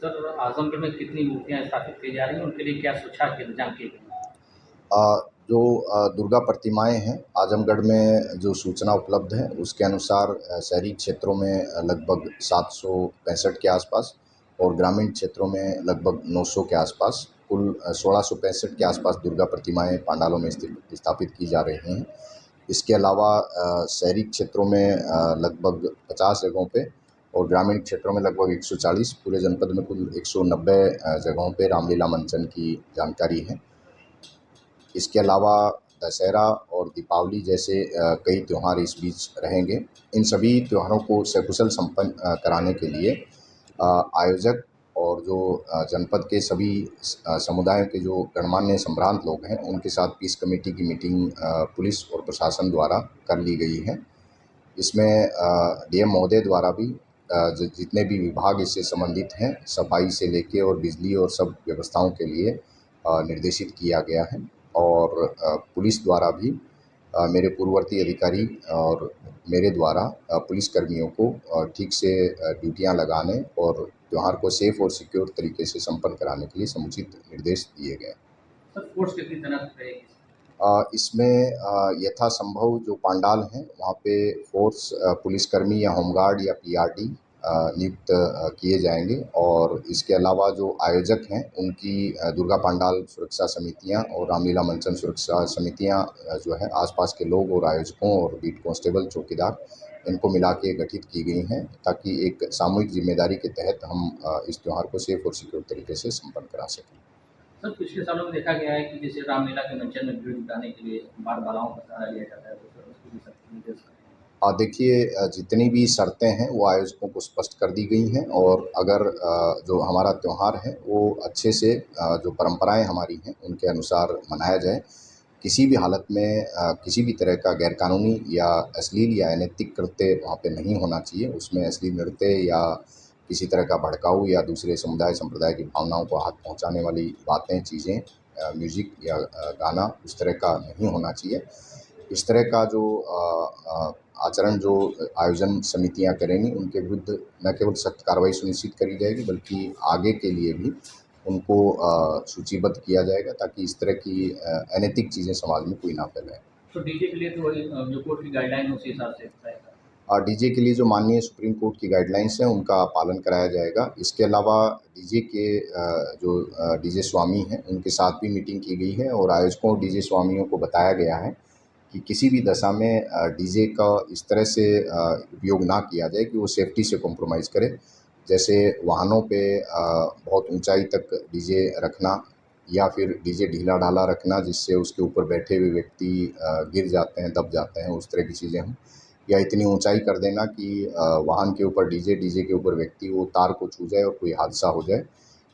Sir, Azamgarh में कितनी मूर्तियाँ स्थापित की जा रही हैं, उनके लिए क्या सुरक्षा के इंतजाम किए गए हैं? जो दुर्गा प्रतिमाएँ हैं, आज़मगढ़ में जो सूचना उपलब्ध है उसके अनुसार शहरी क्षेत्रों में लगभग 765 के आसपास और ग्रामीण क्षेत्रों में लगभग 900 के आसपास, कुल 1665 के आसपास दुर्गा प्रतिमाएँ पंडालों में स्थापित की जा रही हैं। इसके अलावा शहरी क्षेत्रों में लगभग 50 जगहों पे और ग्रामीण क्षेत्रों में लगभग 140, पूरे जनपद में कुल 190 जगहों पे रामलीला मंचन की जानकारी है। इसके अलावा दशहरा और दीपावली जैसे कई त्यौहार इस बीच रहेंगे। इन सभी त्योहारों को सकुशल संपन्न कराने के लिए आयोजक और जो जनपद के सभी समुदायों के जो गणमान्य संभ्रांत लोग हैं, उनके साथ पीस कमेटी की मीटिंग पुलिस और प्रशासन द्वारा कर ली गई है। इसमें डीएम महोदय द्वारा भी जितने भी विभाग इससे संबंधित हैं, सफाई से लेके और बिजली और सब व्यवस्थाओं के लिए निर्देशित किया गया है और पुलिस द्वारा भी मेरे पूर्ववर्ती अधिकारी और मेरे द्वारा पुलिसकर्मियों को ठीक से ड्यूटियाँ लगाने और त्यौहार को सेफ और सिक्योर तरीके से संपन्न कराने के लिए समुचित निर्देश दिए गए। सर, फोर्स कितनी तैनात रहेगी? इसमें यथासंभव जो पंडाल हैं वहाँ पे फ़ोर्स पुलिसकर्मी या होमगार्ड या पीआरडी नियुक्त किए जाएंगे और इसके अलावा जो आयोजक हैं उनकी दुर्गा पंडाल सुरक्षा समितियाँ और रामलीला मंचन सुरक्षा समितियाँ जो है आसपास के लोग और आयोजकों और बीट कांस्टेबल चौकीदार इनको मिला के गठित की गई हैं ताकि एक सामूहिक जिम्मेदारी के तहत हम इस त्यौहार को सेफ और सिक्योर तरीके से संपन्न करा सकें। सर, पिछले सालों में देखा गया है कि जैसे रामलीला के मंचन में भीड़ जुटाने के लिए बाल बालाओं का सहारा लिया जाता है, तो सर उसको भी सख्त निर्देश करें। देखिए जितनी भी शर्तें हैं वो आयोजकों को स्पष्ट कर दी गई हैं और अगर जो हमारा त्यौहार है वो अच्छे से जो परंपराएं हमारी हैं उनके अनुसार मनाया जाए। किसी भी हालत में किसी भी तरह का गैरकानूनी या अश्लील या अनैतिक कृत्य वहाँ पे नहीं होना चाहिए। उसमें अश्लील नृत्य या किसी तरह का भड़काऊ या दूसरे समुदाय संप्रदाय की भावनाओं को हाथ पहुँचाने वाली बातें, चीज़ें, म्यूज़िक या गाना उस तरह का नहीं होना चाहिए। इस तरह का जो आचरण जो आयोजन समितियां करेंगी उनके विरुद्ध न केवल सख्त कार्रवाई सुनिश्चित करी जाएगी बल्कि आगे के लिए भी उनको सूचीबद्ध किया जाएगा ताकि इस तरह की अनैतिक चीज़ें समाज में कोई ना फैलाएं। तो डीजे के लिए तो वही जो कोर्ट की गाइडलाइन है उसी हिसाब से रहेगा। और डीजे के लिए जो माननीय सुप्रीम कोर्ट की गाइडलाइंस हैं उनका पालन कराया जाएगा। इसके अलावा डीजे के जो डीजे स्वामी हैं उनके साथ भी मीटिंग की गई है और आयोजकों और डीजे स्वामियों को बताया गया है कि किसी भी दशा में डीजे का इस तरह से उपयोग ना किया जाए कि वो सेफ्टी से कॉम्प्रोमाइज़ करे। जैसे वाहनों पे बहुत ऊंचाई तक डीजे रखना या फिर डीजे ढीला-ढाला रखना जिससे उसके ऊपर बैठे हुए व्यक्ति गिर जाते हैं, दब जाते हैं, उस तरह की चीज़ें हों या इतनी ऊंचाई कर देना कि वाहन के ऊपर डीजे, डीजे के ऊपर व्यक्ति वो तार को छू जाए और कोई हादसा हो जाए।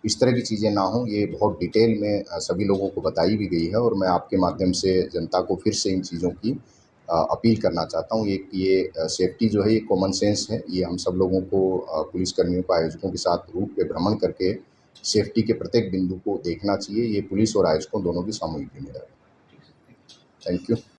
इस तरह की चीज़ें ना हों, ये बहुत डिटेल में सभी लोगों को बताई भी गई है और मैं आपके माध्यम से जनता को फिर से इन चीज़ों की अपील करना चाहता हूँ। ये सेफ्टी जो है ये कॉमन सेंस है, ये हम सब लोगों को पुलिसकर्मियों को आयोजकों के साथ रूट पे भ्रमण करके सेफ्टी के प्रत्येक बिंदु को देखना चाहिए। ये पुलिस और आयोजकों दोनों की सामूहिक जिम्मेदारी है। Thank you.